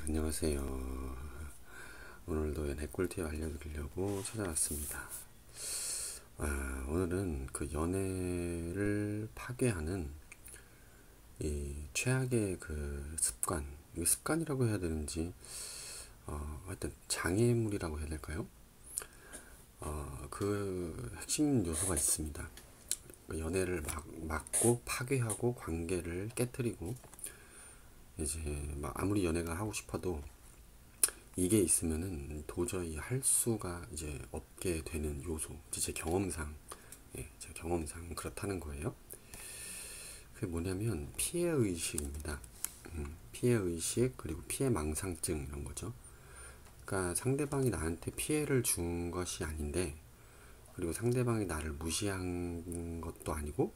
안녕하세요. 오늘도 연애 꿀팁 알려드리려고 찾아왔습니다. 오늘은 그 연애를 파괴하는 이 최악의 그 습관, 이게 습관이라고 해야 되는지, 하여튼 장애물이라고 해야 될까요? 그 핵심 요소가 있습니다. 그 연애를 막고 파괴하고 관계를 깨뜨리고 이제 막 아무리 연애가 하고 싶어도 이게 있으면은 도저히 할 수가 이제 없게 되는 요소. 제 경험상, 제 경험상 그렇다는 거예요. 그게 뭐냐면 피해 의식입니다. 피해 의식 그리고 피해 망상증 이런 거죠. 그러니까 상대방이 나한테 피해를 준 것이 아닌데, 그리고 상대방이 나를 무시한 것도 아니고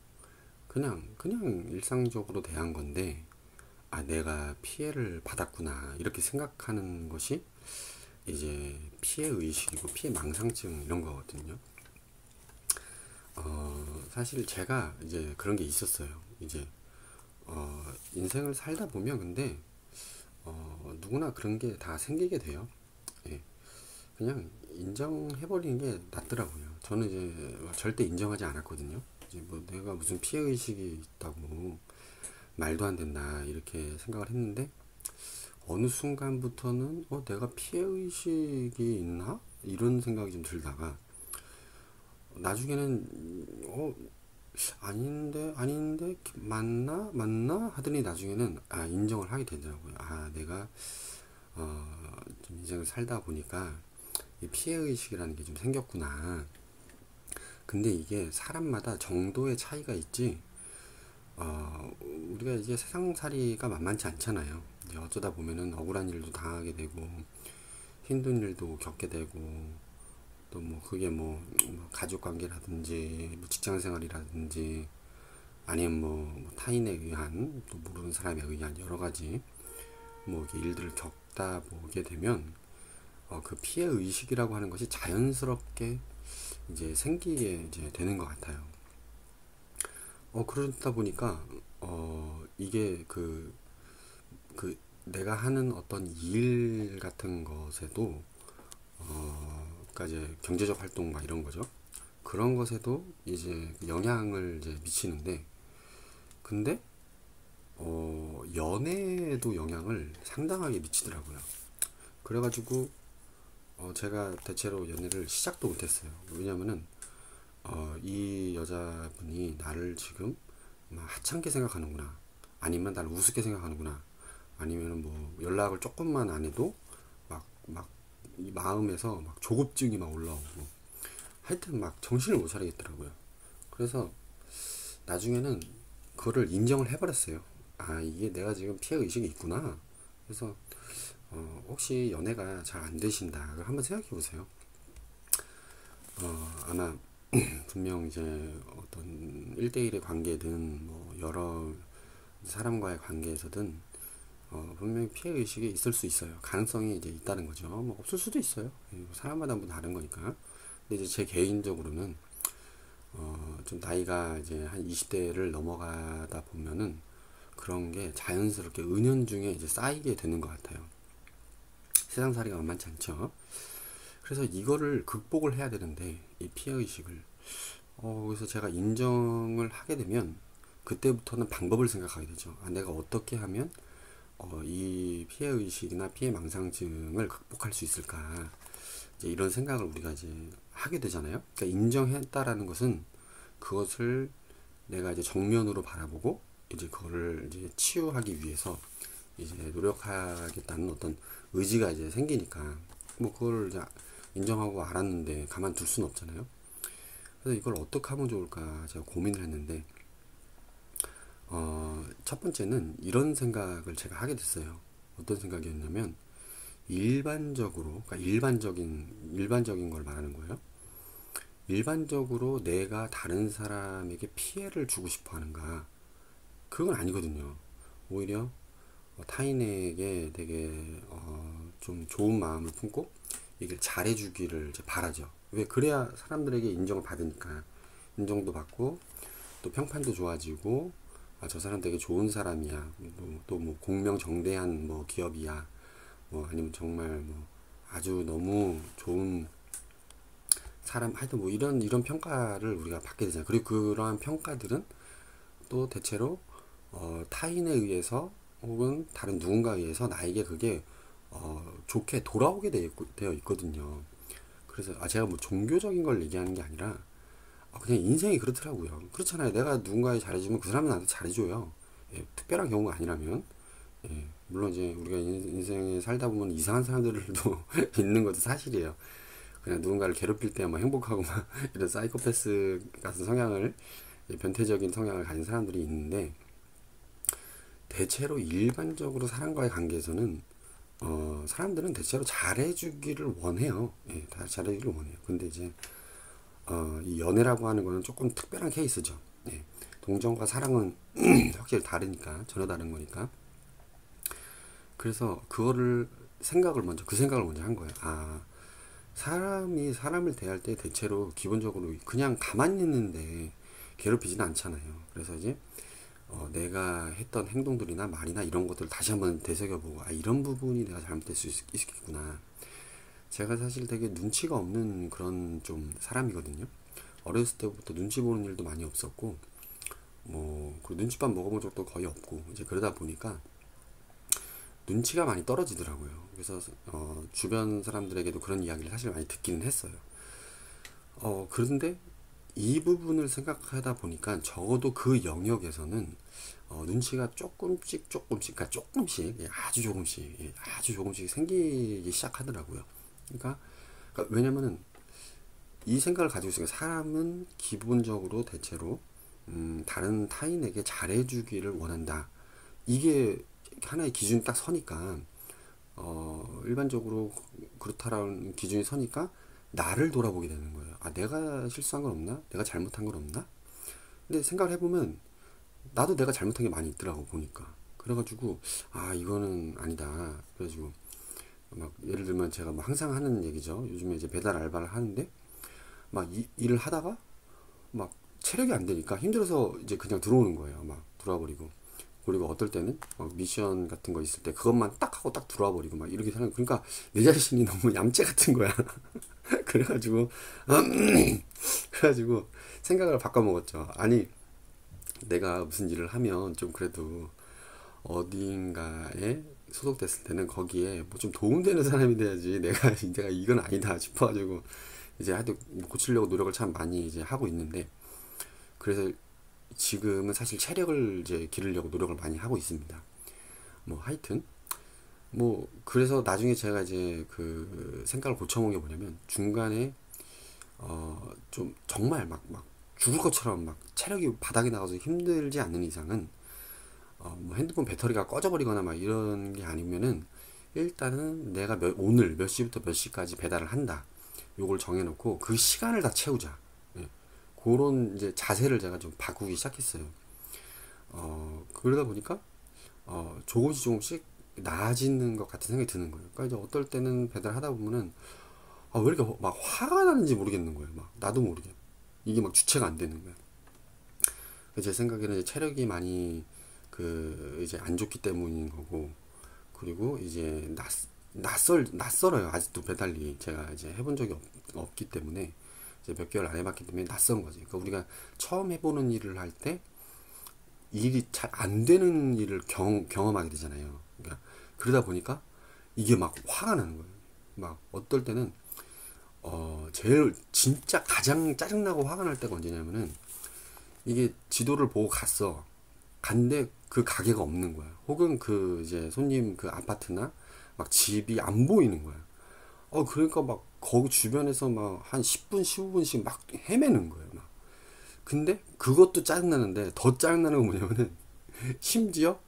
그냥 일상적으로 대한 건데, 내가 피해를 받았구나 이렇게 생각하는 것이 이제 피해 의식이고 피해 망상증 이런 거거든요. 사실 제가 이제 그런 게 있었어요. 이제 인생을 살다 보면 근데 누구나 그런 게 다 생기게 돼요. 예, 그냥 인정해버리는 게 낫더라고요. 저는 이제 절대 인정하지 않았거든요. 이제 뭐 내가 무슨 피해 의식이 있다고 말도 안 된다 이렇게 생각을 했는데, 어느 순간부터는 내가 피해의식이 있나? 이런 생각이 좀 들다가 나중에는 아닌데 맞나 하더니 나중에는 인정을 하게 되더라고요. 내가 좀 인생을 살다 보니까 이 피해의식이라는 게 좀 생겼구나. 근데 이게 사람마다 정도의 차이가 있지, 우리가 이제 세상살이가 만만치 않잖아요. 이제 어쩌다 보면은 억울한 일도 당하게 되고 힘든 일도 겪게 되고, 또 뭐 그게 뭐 가족 관계라든지 뭐 직장 생활이라든지 아니면 뭐 타인에 의한, 또 모르는 사람에 의한 여러 가지 뭐 이렇게 일들을 겪다 보게 되면 그 피해 의식이라고 하는 것이 자연스럽게 이제 생기게 이제 되는 것 같아요. 그러다 보니까 이게 그 내가 하는 어떤 일 같은 것에도 그러니까 이제 경제적 활동 막 이런 거죠. 그런 것에도 이제 영향을 이제 미치는데, 근데 연애에도 영향을 상당하게 미치더라고요. 그래가지고 제가 대체로 연애를 시작도 못했어요. 왜냐면은 이 여자분이 나를 지금 막 하찮게 생각하는구나, 아니면 나를 우습게 생각하는구나, 아니면 뭐 연락을 조금만 안 해도 막 이 마음에서 막 조급증이 막 올라오고, 하여튼 막 정신을 못 차리겠더라고요. 그래서 나중에는 그거를 인정을 해버렸어요. 이게 내가 지금 피해 의식이 있구나. 그래서 혹시 연애가 잘 안 되신다, 그걸 한번 생각해 보세요. 아마 분명 이제 어떤 1대1의 관계든 뭐 여러 사람과의 관계에서든 분명히 피해 의식이 있을 수 있어요. 가능성이 이제 있다는 거죠. 뭐 없을 수도 있어요. 사람마다 뭐 다른 거니까. 근데 이제 제 개인적으로는 좀 나이가 이제 한 20대를 넘어가다 보면은 그런 게 자연스럽게 은연중에 이제 쌓이게 되는 것 같아요. 세상살이가 만만치 않죠. 그래서 이거를 극복을 해야 되는데, 이 피해의식을 그래서 제가 인정을 하게 되면 그때부터는 방법을 생각하게 되죠. 내가 어떻게 하면 이 피해의식이나 피해망상증을 극복할 수 있을까, 이제 이런 생각을 우리가 이제 하게 되잖아요. 그러니까 인정했다라는 것은 그것을 내가 이제 정면으로 바라보고 이제 그거를 이제 치유하기 위해서 이제 노력하겠다는 어떤 의지가 이제 생기니까, 뭐 그걸 이제 인정하고 알았는데 가만둘 수는 없잖아요. 그래서 이걸 어떻게 하면 좋을까 제가 고민을 했는데, 첫 번째는 이런 생각을 제가 하게 됐어요. 어떤 생각이었냐면, 일반적으로, 그러니까 일반적인 걸 말하는 거예요. 일반적으로 내가 다른 사람에게 피해를 주고 싶어 하는가? 그건 아니거든요. 오히려 타인에게 되게 좀 좋은 마음을 품고 이게 잘해주기를 이제 바라죠. 왜? 그래야 사람들에게 인정을 받으니까, 인정도 받고 또 평판도 좋아지고, 저 사람 되게 좋은 사람이야, 또 뭐 공명정대한 뭐 기업이야, 뭐 아니면 정말 뭐 아주 너무 좋은 사람, 하여튼 뭐 이런 평가를 우리가 받게 되잖아요. 그리고 그러한 평가들은 또 대체로 타인에 의해서 혹은 다른 누군가에 의해서 나에게 그게 좋게 돌아오게 되어 있거든요. 그래서 제가 뭐 종교적인 걸 얘기하는 게 아니라 그냥 인생이 그렇더라고요. 그렇잖아요. 내가 누군가에 잘해주면 그 사람은 나한테 잘해줘요. 예, 특별한 경우가 아니라면. 예, 물론 이제 우리가 인생에 살다 보면 이상한 사람들도 있는 것도 사실이에요. 그냥 누군가를 괴롭힐 때 막 행복하고 막 이런 사이코패스 같은 성향을, 변태적인 성향을 가진 사람들이 있는데, 대체로 일반적으로 사람과의 관계에서는 사람들은 대체로 잘해주기를 원해요. 예, 다 잘해주기를 원해요. 근데 이제 이 연애라고 하는 거는 조금 특별한 케이스죠. 예, 동정과 사랑은 확실히 다르니까, 전혀 다른 거니까. 그래서 그 생각을 먼저 한 거예요. 사람이 사람을 대할 때 대체로 기본적으로 그냥 가만히 있는데 괴롭히지는 않잖아요. 그래서 이제 내가 했던 행동들이나 말이나 이런 것들을 다시 한번 되새겨보고, 이런 부분이 내가 잘못될 수 있겠구나. 제가 사실 되게 눈치가 없는 그런 좀 사람이거든요. 어렸을 때부터 눈치 보는 일도 많이 없었고, 그 눈치밥 먹어본 적도 거의 없고, 이제 그러다 보니까 눈치가 많이 떨어지더라고요. 그래서 주변 사람들에게도 그런 이야기를 사실 많이 듣기는 했어요. 그런데 이 부분을 생각하다 보니까 적어도 그 영역에서는 눈치가 그러니까 조금씩, 아주 조금씩 생기기 시작하더라고요. 그러니까 왜냐면은 이 생각을 가지고 있으니까, 사람은 기본적으로 대체로 다른 타인에게 잘해주기를 원한다. 이게 하나의 기준이 딱 서니까, 일반적으로 그렇다라는 기준이 서니까 나를 돌아보게 되는 거예요. 내가 실수한 건 없나? 내가 잘못한 건 없나? 근데 생각을 해보면 나도 내가 잘못한 게 많이 있더라고, 보니까. 그래가지고 이거는 아니다. 그래가지고 막 예를 들면 제가 뭐 항상 하는 얘기죠. 요즘에 이제 배달 알바를 하는데 막 일을 하다가 막 체력이 안 되니까 힘들어서 이제 그냥 들어오는 거예요. 막 들어와 버리고. 그리고 어떨 때는 미션 같은 거 있을 때 그것만 딱 하고 딱 들어와 버리고 막 이렇게 사는. 그러니까 내 자신이 너무 얌체 같은 거야. 그래가지고 그래가지고 생각을 바꿔 먹었죠. 아니, 내가 무슨 일을 하면 좀 그래도 어딘가에 소속됐을 때는 거기에 뭐 좀 도움되는 사람이 돼야지. 내가 이건 아니다 싶어가지고 이제 하여튼 고치려고 노력을 참 많이 이제 하고 있는데, 그래서 지금은 사실 체력을 이제 기르려고 노력을 많이 하고 있습니다. 뭐 하여튼 그래서 나중에 제가 이제 그 생각을 고쳐먹은 게 뭐냐면, 중간에 좀 정말 막 죽을 것처럼 막 체력이 바닥에 나가서 힘들지 않는 이상은 뭐 핸드폰 배터리가 꺼져버리거나 막 이런 게 아니면은, 일단은 내가 오늘 몇 시부터 몇 시까지 배달을 한다, 요걸 정해놓고 그 시간을 다 채우자. 예. 그런 이제 자세를 제가 좀 바꾸기 시작했어요. 그러다 보니까 조금씩 나아지는 것 같은 생각이 드는 거예요. 그러니까 이제 어떨 때는 배달하다 보면은 왜 이렇게 막 화가 나는지 모르겠는 거예요. 막 나도 모르게 이게 막 주체가 안 되는 거예요. 제 생각에는 이제 체력이 많이 이제 안 좋기 때문인 거고, 그리고 이제 낯설어요. 아직도 배달이 제가 이제 해본 적이 없기 때문에, 이제 몇 개월 안 해봤기 때문에 낯선 거지. 그러니까 우리가 처음 해보는 일을 할 때 일이 잘 안 되는 일을 경험하게 되잖아요. 그러니까 그러다 보니까 이게 막 화가 나는 거예요. 막 어떨 때는 제일 진짜 가장 짜증나고 화가 날 때가 언제냐면은, 이게 지도를 보고 갔는데 그 가게가 없는 거야. 혹은 그 이제 손님 그 아파트나 막 집이 안 보이는 거야. 그러니까 막 거기 주변에서 막 한 10분, 15분씩 막 헤매는 거예요. 막. 근데 그것도 짜증나는데, 더 짜증나는 건 뭐냐면은 심지어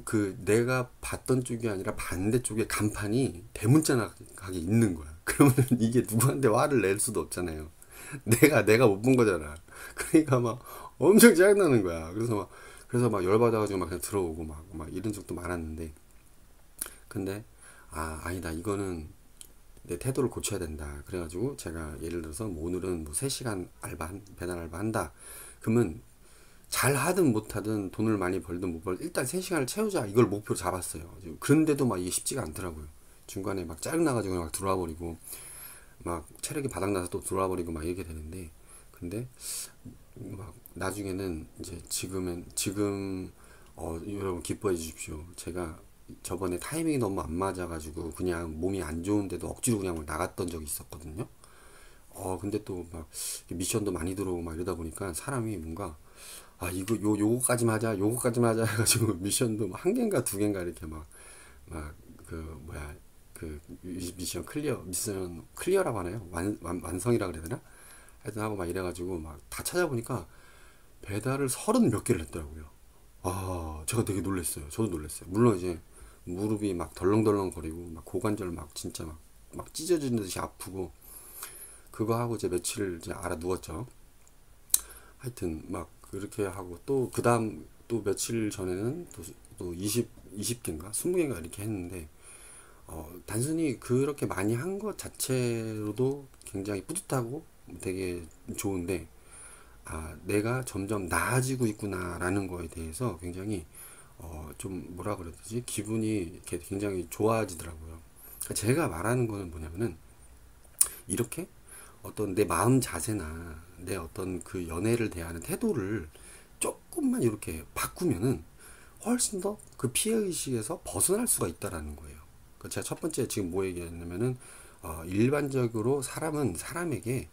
그 내가 봤던 쪽이 아니라 반대쪽에 간판이 대문짝하게 있는 거야. 그러면 이게 누구한테 화를 낼 수도 없잖아요. 내가 못 본 거잖아. 그러니까 막 엄청 짜증나는 거야. 그래서 막 열받아가지고 막 그냥 들어오고 막 이런 적도 많았는데, 근데 아니다, 이거는 내 태도를 고쳐야 된다. 그래가지고 제가 예를 들어서 뭐 오늘은 뭐 3시간 배달 알바 한다. 그러면 잘 하든 못하든 돈을 많이 벌든 못 벌든 일단 3시간을 채우자 이걸 목표로 잡았어요. 그런데도 막 이게 쉽지가 않더라고요. 중간에 막 짜증나가지고 막 들어와 버리고 막 체력이 바닥나서 또 들어와 버리고 막 이렇게 되는데, 근데 막 나중에는 이제 지금 여러분 기뻐해 주십시오. 제가 저번에 타이밍이 너무 안 맞아가지고 그냥 몸이 안 좋은데도 억지로 그냥 나갔던 적이 있었거든요. 근데 또 막 미션도 많이 들어오고 막 이러다 보니까 사람이 뭔가 이거 요거까지만 하자 요거까지만 하자 해가지고 미션도 한 개인가 두 개인가 이렇게 막 그 뭐야 그 미션 클리어라고 하나요? 완성이라 그래야 되나? 하여튼 하고 막 이래가지고 막 다 찾아보니까 배달을 30 몇 개를 했더라고요. 제가 되게 놀랐어요. 저도 놀랐어요. 물론 이제 무릎이 막 덜렁덜렁 거리고 막 고관절 막 진짜 막 찢어지는 듯이 아프고 그거 하고 이제 며칠 이제 알아 누웠죠. 하여튼 막 그렇게 하고 또 그 다음 또 며칠 전에는 또 20개인가 20개인가 이렇게 했는데, 단순히 그렇게 많이 한 것 자체로도 굉장히 뿌듯하고 되게 좋은데, 내가 점점 나아지고 있구나라는 거에 대해서 굉장히 좀 뭐라 그래야 되지? 기분이 이렇게 굉장히 좋아지더라고요. 그러니까 제가 말하는 거는 뭐냐면은 이렇게 어떤 내 마음 자세나 내 어떤 그 연애를 대하는 태도를 조금만 이렇게 바꾸면은 훨씬 더 그 피해 의식에서 벗어날 수가 있다라는 거예요. 그 제가 첫 번째 지금 뭐 얘기했냐면은 일반적으로 사람은 사람에게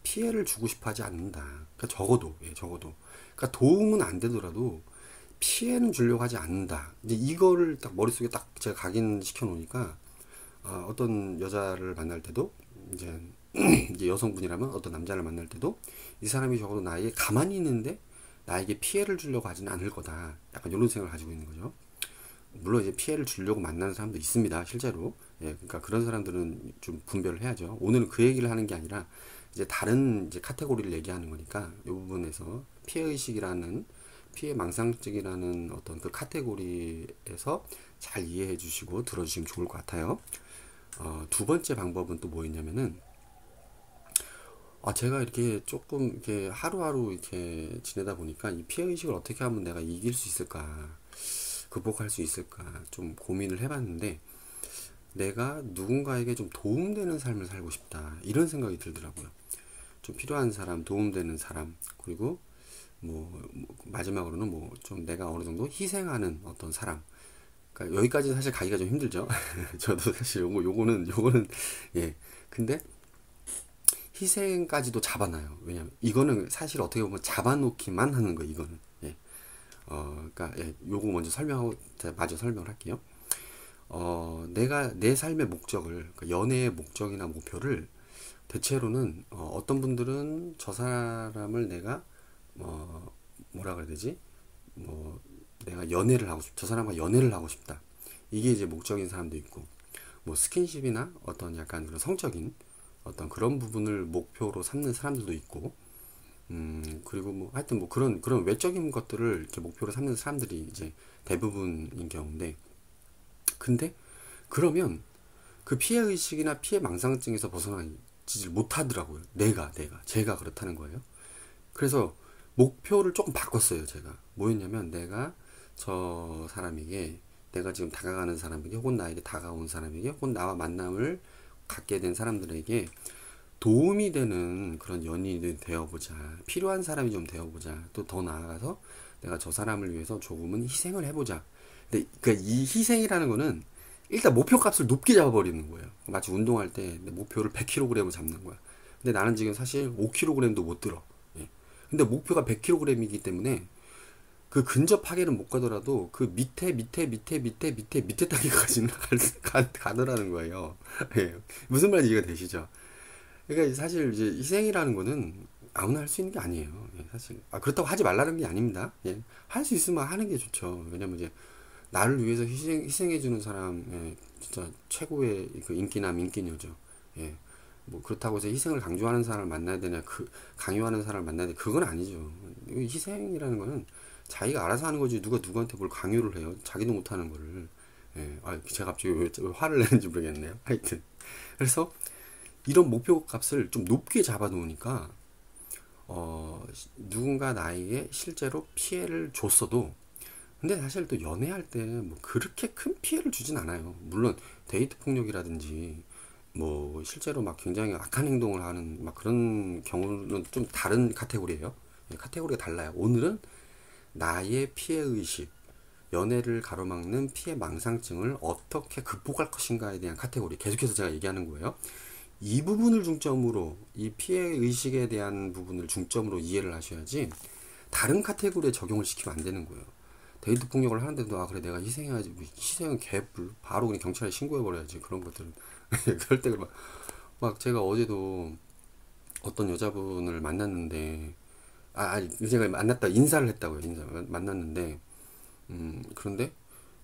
피해를 주고 싶어 하지 않는다. 그러니까 적어도. 그러니까 도움은 안 되더라도 피해는 주려고 하지 않는다. 이제 이거를 딱 머릿속에 딱 제가 각인시켜 놓으니까 어떤 여자를 만날 때도 이제 이제 여성분이라면 어떤 남자를 만날 때도 이 사람이 적어도 나에게 가만히 있는데 나에게 피해를 주려고 하지는 않을 거다. 약간 이런 생각을 가지고 있는 거죠. 물론 이제 피해를 주려고 만나는 사람도 있습니다. 실제로. 예, 그러니까 그런 사람들은 좀 분별을 해야죠. 오늘은 그 얘기를 하는 게 아니라 이제 다른 이제 카테고리를 얘기하는 거니까 이 부분에서 피해 의식이라는 피해 망상증이라는 어떤 그 카테고리에서 잘 이해해 주시고 들어주시면 좋을 것 같아요. 두 번째 방법은 또 뭐였냐면은 제가 이렇게 조금 이렇게 하루하루 이렇게 지내다 보니까 이 피해 의식을 어떻게 하면 내가 이길 수 있을까, 극복할 수 있을까 좀 고민을 해봤는데, 내가 누군가에게 좀 도움되는 삶을 살고 싶다 이런 생각이 들더라고요. 좀 필요한 사람, 도움되는 사람, 그리고 마지막으로는 좀 내가 어느 정도 희생하는 어떤 사람. 그러니까 여기까지 사실 가기가 좀 힘들죠. 저도 사실 요거는 예. 근데 희생까지도 잡아놔요. 왜냐면 이거는 사실 어떻게 보면 잡아놓기만 하는 거 이거는. 예. 그러니까 요거 먼저 설명하고 제가 마저 설명을 할게요. 내가 내 삶의 목적을, 그러니까 연애의 목적이나 목표를 대체로는 어떤 분들은 저 사람을 내가 뭐라 그래야 되지? 내가 연애를 하고 저 사람과 연애를 하고 싶다. 이게 이제 목적인 사람도 있고, 스킨십이나 어떤 약간 그런 성적인 어떤 그런 부분을 목표로 삼는 사람들도 있고, 그리고 하여튼 그런 외적인 것들을 이렇게 목표로 삼는 사람들이 이제 대부분인 경우인데, 근데 그러면 그 피해 의식이나 피해 망상증에서 벗어나지를 못하더라고요. 제가 그렇다는 거예요. 그래서 목표를 조금 바꿨어요. 제가 뭐였냐면, 내가 지금 다가가는 사람에게, 혹은 나에게 다가온 사람에게, 혹은 나와 만남을 갖게 된 사람들에게 도움이 되는 그런 연인이 되어보자, 필요한 사람이 좀 되어보자, 또 더 나아가서 내가 저 사람을 위해서 조금은 희생을 해보자. 근데 이 희생이라는 거는 일단 목표값을 높게 잡아버리는 거예요. 마치 운동할 때 내 목표를 100kg을 잡는 거야. 근데 나는 지금 사실 5kg도 못 들어. 예. 근데 목표가 100kg이기 때문에 그 근접하게는 못 가더라도 그 밑에 단계까지는 가더라는 거예요. 예. 무슨 말인지 이해가 되시죠? 그러니까 사실 이제 희생이라는 거는 아무나 할 수 있는 게 아니에요. 예, 사실. 그렇다고 하지 말라는 게 아닙니다. 예. 할 수 있으면 하는 게 좋죠. 왜냐면 이제 나를 위해서 희생해주는 사람, 예, 진짜 최고의 그 인기녀죠. 예. 그렇다고 해서 희생을 강조하는 사람을 만나야 되냐, 강요하는 사람을 만나야 되냐, 그건 아니죠. 희생이라는 거는 자기가 알아서 하는 거지, 누가 누구한테 뭘 강요를 해요. 자기도 못하는 거를. 예. 제가 갑자기 왜 화를 내는지 모르겠네요. 하여튼. 그래서 이런 목표 값을 좀 높게 잡아 놓으니까, 누군가 나에게 실제로 피해를 줬어도, 근데 사실 또 연애할 때 뭐 그렇게 큰 피해를 주진 않아요. 물론 데이트 폭력이라든지 뭐 실제로 막 굉장히 악한 행동을 하는 막 그런 경우는 좀 다른 카테고리예요. 예, 카테고리가 달라요. 오늘은 나의 피해 의식, 연애를 가로막는 피해 망상증을 어떻게 극복할 것인가에 대한 카테고리 계속해서 제가 얘기하는 거예요. 이 부분을 중점으로, 이 피해 의식에 대한 부분을 중점으로 이해를 하셔야지 다른 카테고리에 적용을 시키면 안 되는 거예요. 데이트 폭력을 하는데도 아 그래 내가 희생해야지, 뭐 희생은 개뿔, 바로 그냥 경찰에 신고해버려야지 그런 것들은. 그럴 때 막 제가 어제도 어떤 여자분을 만났는데, 아니 제가 만났다 인사를 했다고요. 인사 만났는데 그런데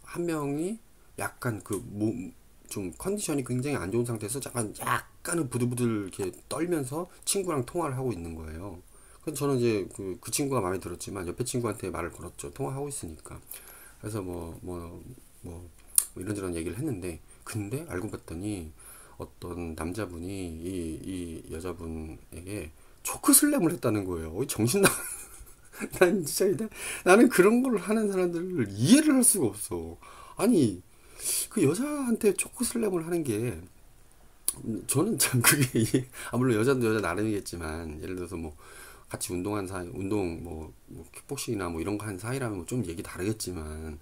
한 명이 약간 그 몸 좀 컨디션이 굉장히 안 좋은 상태에서 약간은 부들부들 이렇게 떨면서 친구랑 통화를 하고 있는 거예요. 그래서 저는 이제 그 친구가 마음에 들었지만 옆에 친구한테 말을 걸었죠. 통화하고 있으니까. 그래서 뭐 이런저런 얘기를 했는데, 근데 알고 봤더니 어떤 남자분이 이 여자분에게 초크슬램을 했다는 거예요. 정신 나. 난 진짜 나는 그런 걸 하는 사람들을 이해를 할 수가 없어. 아니 그 여자한테 초코슬램을 하는 게 저는 참 그게 물론 여자도 여자 나름이겠지만, 예를 들어서 뭐 같이 운동한 사이, 운동 뭐 킥복싱이나 뭐 이런 거 한 사이라면 좀 얘기 다르겠지만,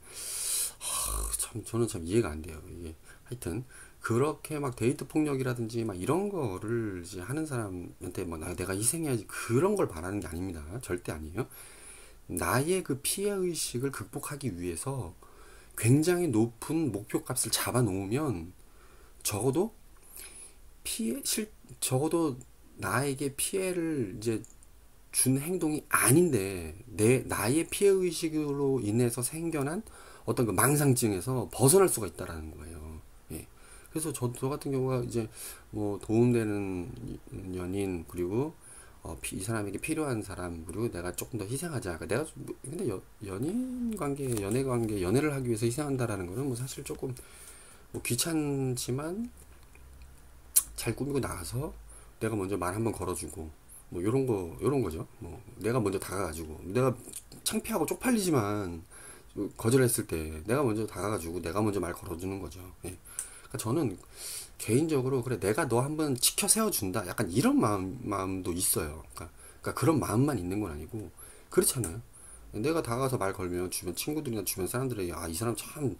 참 저는 참 이해가 안 돼요. 이게 하여튼 그렇게 막 데이트 폭력이라든지 막 이런 거를 이제 하는 사람한테 뭐 내가 희생해야지 그런 걸 바라는 게 아닙니다. 절대 아니에요. 나의 그 피해 의식을 극복하기 위해서 굉장히 높은 목표값을 잡아 놓으면, 적어도 적어도 나에게 피해를 이제 준 행동이 아닌데 나의 피해 의식으로 인해서 생겨난 어떤 그 망상증에서 벗어날 수가 있다라는 거예요. 예. 그래서 저 같은 경우가 이제 뭐 도움되는 연인, 그리고 이 사람에게 필요한 사람, 그리고 내가 조금 더 희생하자. 그러니까 내가 근데 연인 관계, 연애 관계, 연애를 하기 위해서 희생한다라는 거는 뭐 사실 조금 뭐 귀찮지만 잘 꾸미고 나가서 내가 먼저 말 한번 걸어주고 뭐 요런 거죠. 뭐 내가 먼저 다가가지고, 내가 창피하고 쪽팔리지만 거절했을 때 내가 먼저 다가가지고 내가 먼저 말 걸어주는 거죠. 예. 그러니까 저는 개인적으로 그래 내가 너 한번 지켜 세워준다, 약간 이런 마음도 있어요. 그러니까 그런 마음만 있는 건 아니고, 그렇잖아요. 내가 다가가서 말 걸면 주변 친구들이나 주변 사람들에게 아 이 사람 참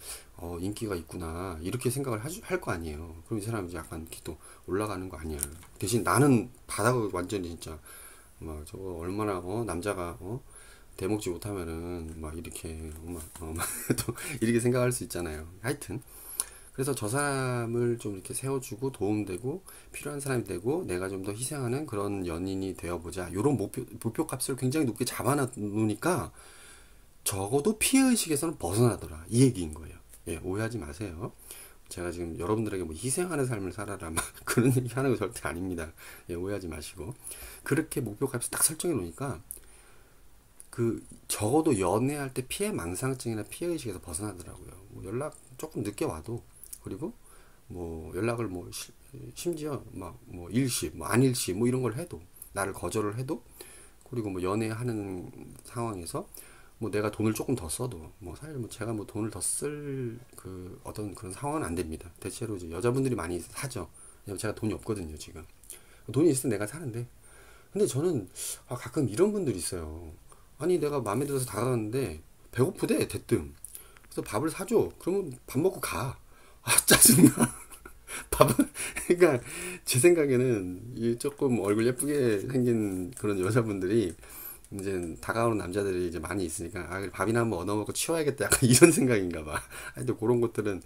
인기가 있구나 이렇게 생각을 할 거 아니에요. 그럼 이 사람이 이제 약간 이렇게 또 올라가는 거 아니야. 대신 나는 바닥을 완전히 진짜 막 저거 얼마나 남자가 대먹지 못하면은 막 이렇게 또 이렇게 생각할 수 있잖아요. 하여튼 그래서 저 사람을 좀 이렇게 세워주고 도움되고 필요한 사람이 되고 내가 좀 더 희생하는 그런 연인이 되어보자, 이런 목표 값을 굉장히 높게 잡아놓으니까 적어도 피해의식에서는 벗어나더라, 이 얘기인 거예요. 예, 오해하지 마세요. 제가 지금 여러분들에게 뭐 희생하는 삶을 살아라 막 그런 얘기 하는 거 절대 아닙니다. 예, 오해하지 마시고, 그렇게 목표값을 딱 설정해 놓으니까 그 적어도 연애할 때 피해 망상증이나 피해 의식에서 벗어나더라고요. 뭐 연락 조금 늦게 와도, 그리고 뭐 연락을 뭐 심지어 막 뭐 일시 뭐 안일시 뭐 이런 걸 해도, 나를 거절을 해도, 그리고 뭐 연애하는 상황에서 뭐 내가 돈을 조금 더 써도, 뭐 사실 뭐 제가 뭐 돈을 더 쓸 그 어떤 그런 상황은 안 됩니다. 대체로 이제 여자분들이 많이 사죠. 왜냐면 제가 돈이 없거든요 지금. 돈이 있으면 내가 사는데, 근데 저는 가끔 이런 분들이 있어요. 아니 내가 마음에 들어서 다가갔는데 배고프대 대뜸. 그래서 밥을 사줘. 그러면 밥 먹고 가. 아 짜증나. 밥은 그러니까 제 생각에는 이 조금 얼굴 예쁘게 생긴 그런 여자분들이 이제 다가오는 남자들이 이제 많이 있으니까 아 그래, 밥이나 한번 얻어먹고 치워야겠다, 약간 이런 생각인가 봐. 하여튼 그런 것들은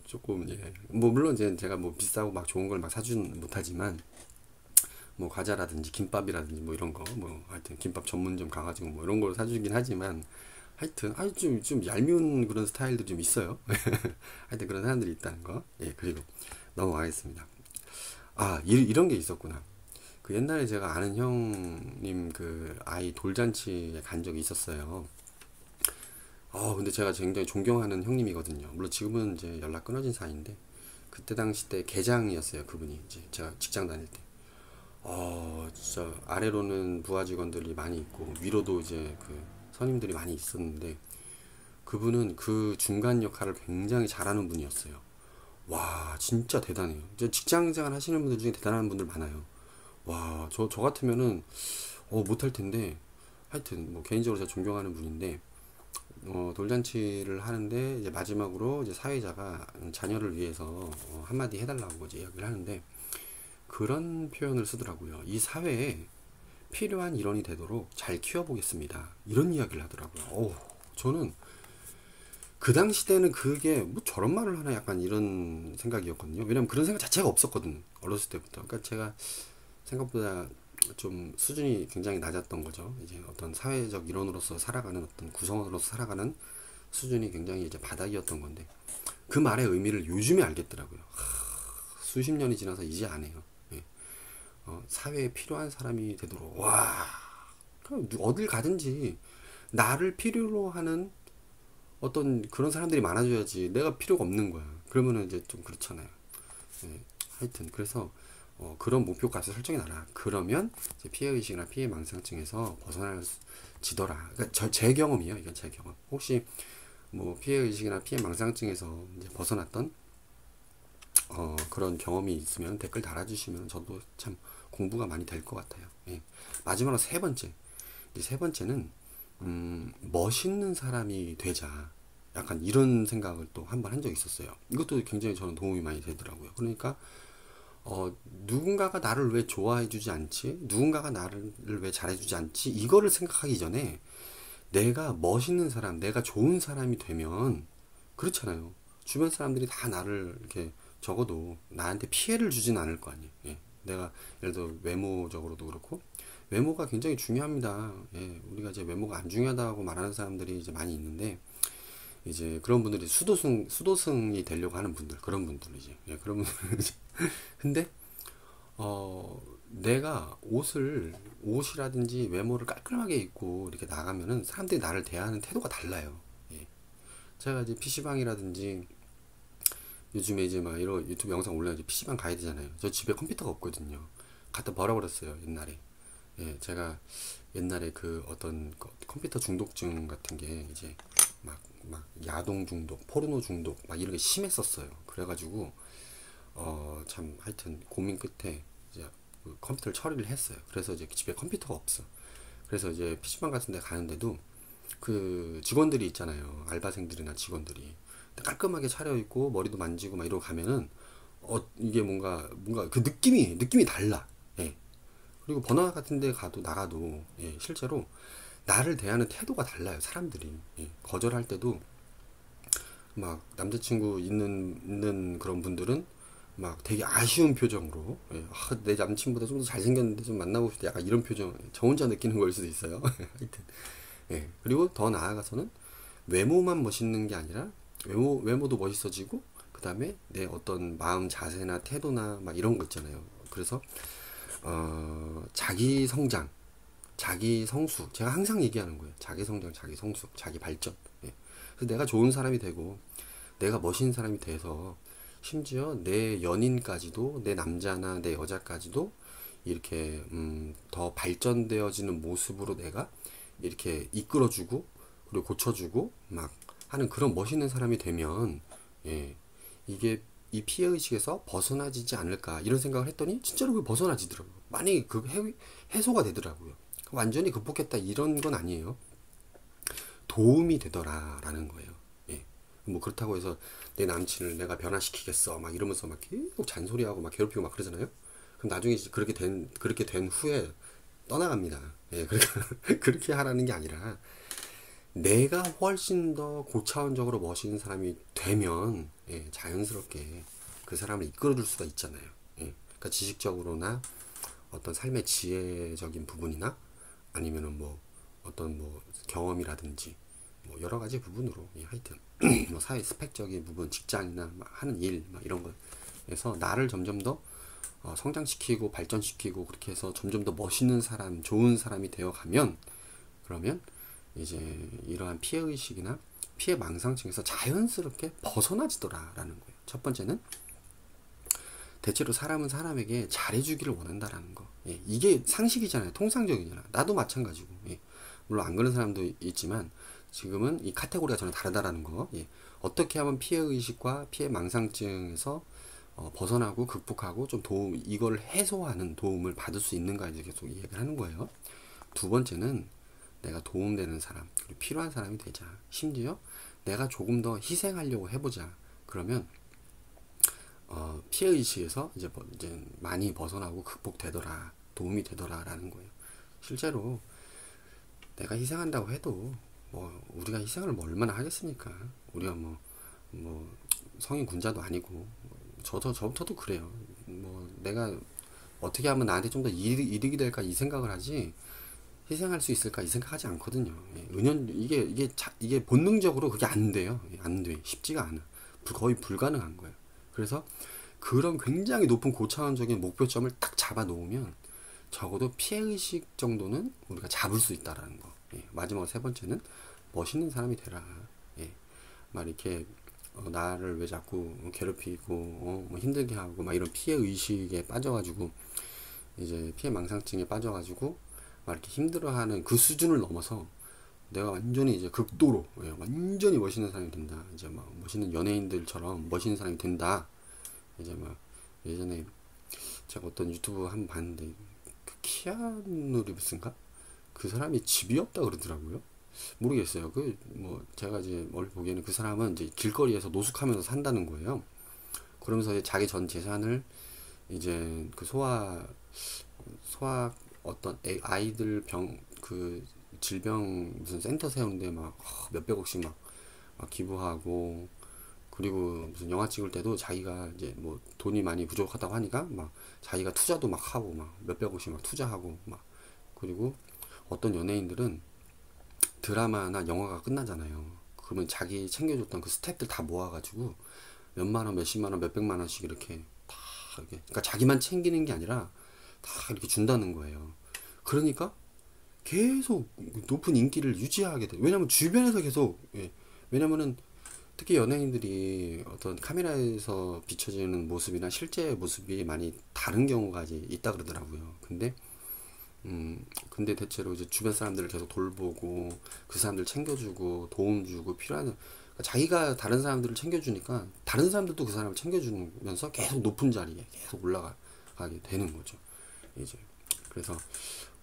조금 뭐 물론 이제 제가 뭐 비싸고 막 좋은 걸 막 사주는 못하지만 뭐 과자라든지 김밥이라든지 뭐 이런 거 뭐 하여튼 김밥 전문점 가가지고 뭐 이런 걸 사주긴 하지만, 하여튼 좀 얄미운 그런 스타일도 좀 있어요. 하여튼 그런 사람들이 있다는 거. 예, 그리고 넘어가겠습니다. 아 이런 게 있었구나. 그 옛날에 제가 아는 형님 그 아이 돌잔치에 간 적이 있었어요. 근데 제가 굉장히 존경하는 형님이거든요. 물론 지금은 이제 연락 끊어진 사이인데, 그때 당시 때 계장이었어요 그분이, 이제 제가 직장 다닐 때. 진짜 아래로는 부하 직원들이 많이 있고 위로도 이제 그 선임들이 많이 있었는데 그분은 그 중간 역할을 굉장히 잘하는 분이었어요. 와, 진짜 대단해요. 이제 직장 생활 하시는 분들 중에 대단한 분들 많아요. 와, 저 같으면은 못할 텐데 하여튼 뭐 개인적으로 제가 존경하는 분인데 돌잔치를 하는데 이제 마지막으로 이제 사회자가 자녀를 위해서 한마디 해달라고 이제 이야기를 하는데 그런 표현을 쓰더라고요. 이 사회에 필요한 일원이 되도록 잘 키워보겠습니다. 이런 이야기를 하더라고요. 저는 그 당시 때는 그게 뭐 저런 말을 하나 약간 이런 생각이었거든요. 왜냐면 그런 생각 자체가 없었거든. 어렸을 때부터. 그러니까 제가 생각보다 좀 수준이 굉장히 낮았던 거죠. 이제 어떤 사회적 일원으로서 살아가는 어떤 구성원으로서 살아가는 수준이 굉장히 이제 바닥이었던 건데 그 말의 의미를 요즘에 알겠더라고요. 수십 년이 지나서 이제 아네요. 예. 사회에 필요한 사람이 되도록 와 어딜 가든지 나를 필요로 하는 어떤 그런 사람들이 많아져야지 내가 필요가 없는 거야. 그러면은 이제 좀 그렇잖아요. 예. 하여튼 그래서 그런 목표값을 설정해 놔라. 그러면 이제 피해의식이나 피해망상증에서 벗어나지더라. 그러니까 제 경험이에요. 이건 제 경험. 혹시 뭐 피해의식이나 피해망상증에서 이제 벗어났던 그런 경험이 있으면 댓글 달아주시면 저도 참 공부가 많이 될 것 같아요. 예. 마지막으로 세 번째. 이제 세 번째는 멋있는 사람이 되자. 약간 이런 생각을 또 한 번 한 적이 있었어요. 이것도 굉장히 저는 도움이 많이 되더라고요. 그러니까 누군가가 나를 왜 좋아해주지 않지? 누군가가 나를 왜 잘해주지 않지? 이거를 생각하기 전에 내가 멋있는 사람, 내가 좋은 사람이 되면 그렇잖아요. 주변 사람들이 다 나를 이렇게 적어도 나한테 피해를 주진 않을 거 아니에요. 예. 내가 예를 들어 외모적으로도 그렇고 외모가 굉장히 중요합니다. 예. 우리가 이제 외모가 안 중요하다고 말하는 사람들이 이제 많이 있는데 이제 그런 분들이 수도승이 되려고 하는 분들 그런 분들 이제 예, 그런 분들 근데 내가 옷이라든지 외모를 깔끔하게 입고 이렇게 나가면은 사람들이 나를 대하는 태도가 달라요. 예. 제가 이제 PC방이라든지 요즘에 이제 막 이런 유튜브 영상 올려야 지 PC방 가야 되잖아요. 저 집에 컴퓨터가 없거든요. 갖다 버려버렸어요, 옛날에. 예, 제가 옛날에 그 어떤 컴퓨터 중독증 같은 게 이제 막 야동 중독, 포르노 중독, 막 이런 게 심했었어요. 그래가지고, 참 하여튼 고민 끝에 이제 그 컴퓨터를 처리를 했어요. 그래서 이제 집에 컴퓨터가 없어. 그래서 이제 PC방 같은 데 가는데도 그 직원들이 있잖아요. 알바생들이나 직원들이. 깔끔하게 차려입고 머리도 만지고 막 이러고 가면은 이게 뭔가 그 느낌이 달라. 예. 그리고 번화 같은 데 가도 나가도 예, 실제로 나를 대하는 태도가 달라요. 사람들이. 예. 거절할 때도 막 남자친구 있는 그런 분들은 막 되게 아쉬운 표정으로 예, 내 남친보다 좀 더 잘생겼는데 좀 만나고 싶다 약간 이런 표정 저 혼자 느끼는 걸 수도 있어요. 하여튼 예. 그리고 더 나아가서는 외모만 멋있는 게 아니라 외모도 멋있어지고 그 다음에 내 어떤 마음 자세나 태도나 막 이런 거 있잖아요. 그래서 자기 성장, 자기 성수 제가 항상 얘기하는 거예요. 자기 성장, 자기 성수, 자기 발전. 예. 그래서 내가 좋은 사람이 되고 내가 멋있는 사람이 돼서 심지어 내 연인까지도 내 남자나 내 여자까지도 이렇게 더 발전되어지는 모습으로 내가 이렇게 이끌어주고 그리고 고쳐주고 막 하는 그런 멋있는 사람이 되면 예, 이게 이 피해의식에서 벗어나지지 않을까 이런 생각을 했더니 진짜로 그 벗어나지더라고요. 많이 그 해소가 되더라고요. 완전히 극복했다 이런 건 아니에요. 도움이 되더라라는 거예요. 예. 뭐 그렇다고 해서 내 남친을 내가 변화시키겠어 막 이러면서 막 계속 잔소리하고 막 괴롭히고 막 그러잖아요. 그럼 나중에 그렇게 된 후에 떠나갑니다. 예, 그러니까 그렇게 하라는 게 아니라 내가 훨씬 더 고차원적으로 멋있는 사람이 되면 예, 자연스럽게 그 사람을 이끌어줄 수가 있잖아요. 예, 그러니까 지식적으로나 어떤 삶의 지혜적인 부분이나 아니면은 뭐 어떤 뭐 경험이라든지 뭐 여러 가지 부분으로 예, 하여튼 뭐 사회 스펙적인 부분, 직장이나 막 하는 일 막 이런 거에서 나를 점점 더 성장시키고 발전시키고 그렇게 해서 점점 더 멋있는 사람, 좋은 사람이 되어 가면 그러면 이제 이러한 피해의식이나 피해 망상증에서 자연스럽게 벗어나지더라라는 거예요. 첫 번째는 대체로 사람은 사람에게 잘해주기를 원한다라는 거. 예, 이게 상식이잖아요. 통상적이잖아. 나도 마찬가지고. 예, 물론 안 그런 사람도 있지만 지금은 이 카테고리가 전혀 다르다라는 거. 예, 어떻게 하면 피해의식과 피해 망상증에서 벗어나고 극복하고 좀 도움, 이걸 해소하는 도움을 받을 수 있는가 이제 계속 이야기를 하는 거예요. 두 번째는 내가 도움되는 사람, 그리고 필요한 사람이 되자. 심지어 내가 조금 더 희생하려고 해보자. 그러면 피해의식에서 이제 많이 벗어나고 극복되더라, 도움이 되더라라는 거예요. 실제로 내가 희생한다고 해도 뭐 우리가 희생을 뭐 얼마나 하겠습니까? 우리가 뭐 성인 군자도 아니고 저부터도 그래요. 뭐 내가 어떻게 하면 나한테 좀 더 이득이 될까 이 생각을 하지 희생할 수 있을까 이 생각하지 않거든요. 예, 이게 본능적으로 그게 안 돼요. 예, 안 돼. 쉽지가 않아. 거의 불가능한 거예요. 그래서 그런 굉장히 높은 고차원적인 목표점을 딱 잡아 놓으면 적어도 피해의식 정도는 우리가 잡을 수 있다라는 거. 예, 마지막 세 번째는 멋있는 사람이 되라. 예, 막 이렇게 나를 왜 자꾸 괴롭히고 뭐 힘들게 하고 막 이런 피해의식에 빠져가지고 이제 피해 망상증에 빠져가지고 막 이렇게 힘들어하는 그 수준을 넘어서 내가 완전히 이제 극도로 완전히 멋있는 사람이 된다. 이제 막 멋있는 연예인들처럼 멋있는 사람이 된다. 이제 막 예전에 제가 어떤 유튜브 한 번 봤는데 그 키아누 리브스인가? 그 사람이 집이 없다 그러더라고요. 모르겠어요. 그 뭐 제가 이제 멀리 보기에는 그 사람은 이제 길거리에서 노숙하면서 산다는 거예요. 그러면서 이제 자기 전 재산을 이제 그 소아 어떤 아이들 그 질병 무슨 센터 세우는데 막 몇백억씩 막 기부하고 그리고 무슨 영화 찍을 때도 자기가 이제 뭐 돈이 많이 부족하다고 하니까 막 자기가 투자도 막 하고 막 몇백억씩 막 투자하고 막 그리고 어떤 연예인들은 드라마나 영화가 끝나잖아요. 그러면 자기 챙겨줬던 그 스태프들 다 모아가지고 몇만 원, 몇십만 원, 몇백만 원씩 이렇게 다 이렇게 그러니까 자기만 챙기는 게 아니라 다 이렇게 준다는 거예요. 그러니까 계속 높은 인기를 유지하게 돼. 왜냐면 주변에서 계속 왜냐면은 특히 연예인들이 어떤 카메라에서 비춰지는 모습이나 실제 모습이 많이 다른 경우가 이제 있다 그러더라고요. 근데 대체로 이제 주변 사람들을 계속 돌보고 그 사람들 챙겨주고 도움 주고 필요한 그러니까 자기가 다른 사람들을 챙겨주니까 다른 사람들도 그 사람을 챙겨주면서 계속 높은 자리에 계속 올라가게 되는 거죠. 이제 그래서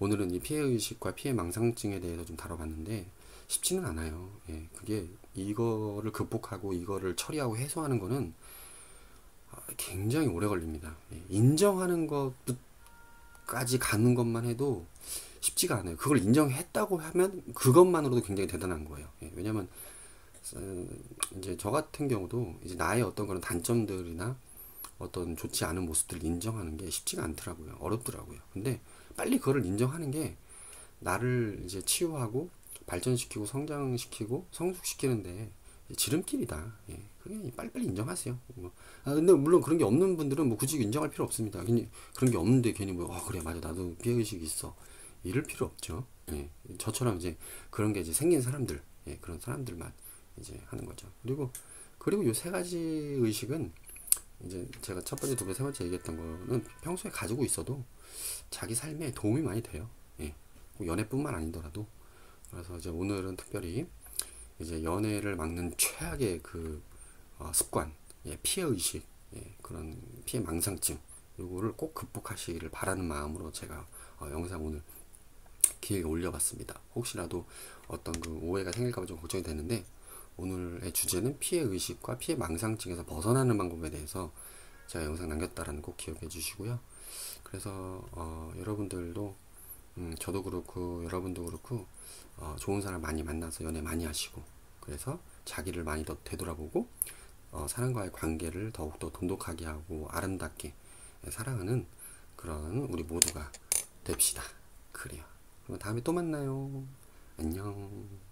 오늘은 이 피해의식과 피해 망상증에 대해서 좀 다뤄봤는데 쉽지는 않아요. 예, 그게 이거를 극복하고 이거를 처리하고 해소하는 거는 굉장히 오래 걸립니다. 예, 인정하는 것까지 가는 것만 해도 쉽지가 않아요. 그걸 인정했다고 하면 그것만으로도 굉장히 대단한 거예요. 예, 왜냐면 이제 저 같은 경우도 이제 나의 어떤 그런 단점들이나 어떤 좋지 않은 모습들을 인정하는 게 쉽지가 않더라고요. 어렵더라고요. 근데 빨리 그거를 인정하는 게 나를 이제 치유하고 발전시키고 성장시키고 성숙시키는데 지름길이다. 예. 그게 빨리빨리 인정하세요. 근데 물론 그런 게 없는 분들은 뭐 굳이 인정할 필요 없습니다. 그런 게 없는데 괜히 그래 맞아 나도 피해의식이 있어 이럴 필요 없죠. 예. 저처럼 이제 그런 게 이제 생긴 사람들, 예. 그런 사람들만 이제 하는 거죠. 그리고 요 세 가지 의식은 이제 제가 첫 번째, 두 번째, 세 번째 얘기했던 거는 평소에 가지고 있어도 자기 삶에 도움이 많이 돼요. 예. 연애뿐만 아니더라도. 그래서 이제 오늘은 특별히 이제 연애를 막는 최악의 그 습관, 예, 피해 의식, 예, 그런 피해 망상증, 요거를 꼭 극복하시기를 바라는 마음으로 제가 영상 오늘 길게 올려봤습니다. 혹시라도 어떤 그 오해가 생길까봐 좀 걱정이 되는데 오늘의 주제는 피해 의식과 피해 망상증에서 벗어나는 방법에 대해서 제가 영상 남겼다라는 꼭 기억해 주시고요. 그래서 여러분들도 저도 그렇고 여러분도 그렇고 좋은 사람 많이 만나서 연애 많이 하시고 그래서 자기를 많이 더 되돌아보고 사람과의 관계를 더욱더 돈독하게 하고 아름답게 사랑하는 그런 우리 모두가 됩시다. 그래요. 그럼 다음에 또 만나요. 안녕.